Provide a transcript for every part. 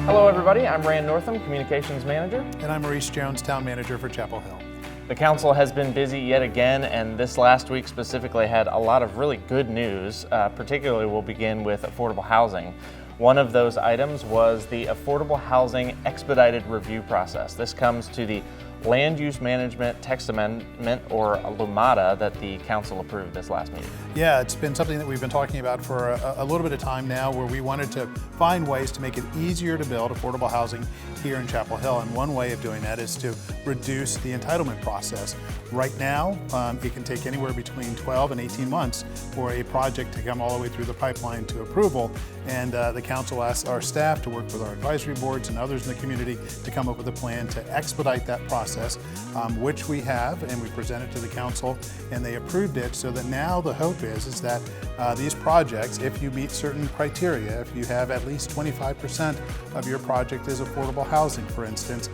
Hello everybody, I'm Ran Northam, Communications Manager. And I'm Maurice Jones, Town Manager for Chapel Hill. The council has been busy yet again, and this last week specifically had a lot of really good news. Particularly we'll begin with affordable housing. One of those items was the Affordable Housing Expedited Review Process. This comes to the Land Use Management Text Amendment, or LUMATA, that the council approved this last meeting. Yeah, it's been something that we've been talking about for a little bit of time now, where we wanted to find ways to make it easier to build affordable housing here in Chapel Hill. And one way of doing that is to reduce the entitlement process. Right now, it can take anywhere between 12 and 18 months for a project to come all the way through the pipeline to approval. And the council asked our staff to work with our advisory boards and others in the community to come up with a plan to expedite that process, which we have, and we presented to the council, and they approved it. So that now the hope is that these projects, if you meet certain criteria, if you have at least 25% of your project is affordable housing, for instance,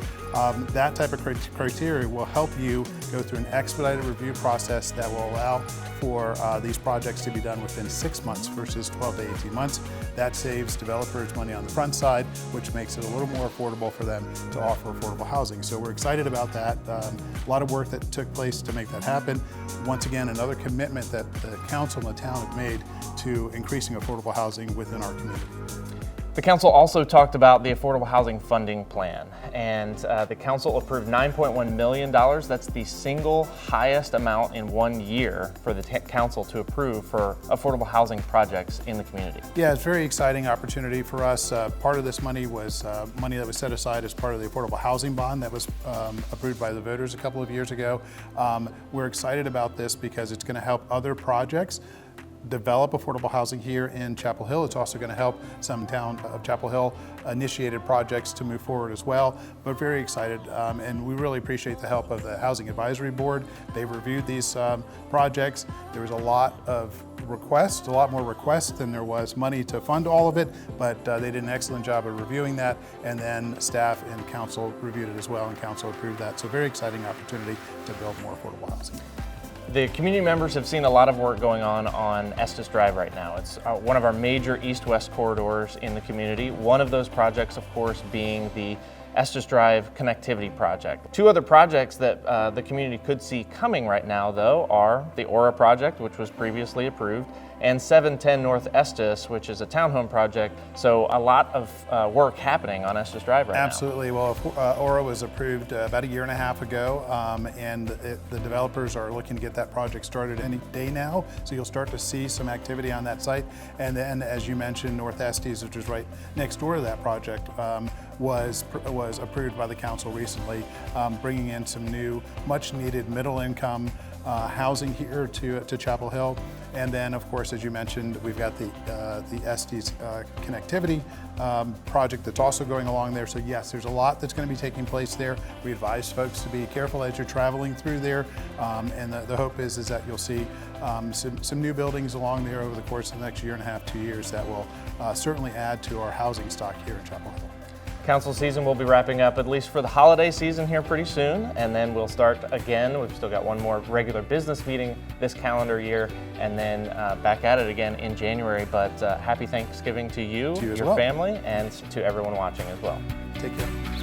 that type of criteria will help you go through an expedited review process that will allow for these projects to be done within 6 months versus 12 to 18 months. That saves developers money on the front side, which makes it a little more affordable for them to offer affordable housing. So we're excited about that. A lot of work that took place to make that happen. Once again, another commitment that the council and the town have made to increasing affordable housing within our community. The council also talked about the Affordable Housing Funding Plan, and the council approved $9.1 million. That's the single highest amount in 1 year for the council to approve for affordable housing projects in the community. Yeah, it's a very exciting opportunity for us. Part of this money was money that was set aside as part of the Affordable Housing Bond that was approved by the voters a couple of years ago. We're excited about this because it's going to help other projects develop affordable housing here in Chapel Hill. It's also going to help some Town of Chapel Hill initiated projects to move forward as well. But very excited, and we really appreciate the help of the Housing Advisory Board. They've reviewed these projects. There was a lot more requests than there was money to fund all of it, but they did an excellent job of reviewing that, and then staff and council reviewed it as well, and council approved that. So very exciting opportunity to build more affordable housing. The community members have seen a lot of work going on Estus Drive right now. It's one of our major east-west corridors in the community. One of those projects, of course, being the Estus Drive connectivity project. Two other projects that the community could see coming right now, though, are the Aura project, which was previously approved, and 710 North Estus, which is a townhome project. So a lot of work happening on Estus Drive right now. Absolutely. Well, Aura was approved about 1.5 years ago, and the developers are looking to get that project started any day now. So you'll start to see some activity on that site. And then, as you mentioned, North Estes, which is right next door to that project, was approved by the council recently, bringing in some new, much-needed middle-income housing here to Chapel Hill. And then, of course, as you mentioned, we've got the Estes connectivity project that's also going along there. So yes, there's a lot that's going to be taking place there. We advise folks to be careful as you're traveling through there. And the hope is that you'll see some new buildings along there over the course of the next 1.5 to 2 years that will certainly add to our housing stock here in Chapel Hill. Council season will be wrapping up, at least for the holiday season, here pretty soon, and then we'll start again. We've still got one more regular business meeting this calendar year, and then back at it again in January. But happy Thanksgiving to you, your family, and to everyone watching as well. Take care.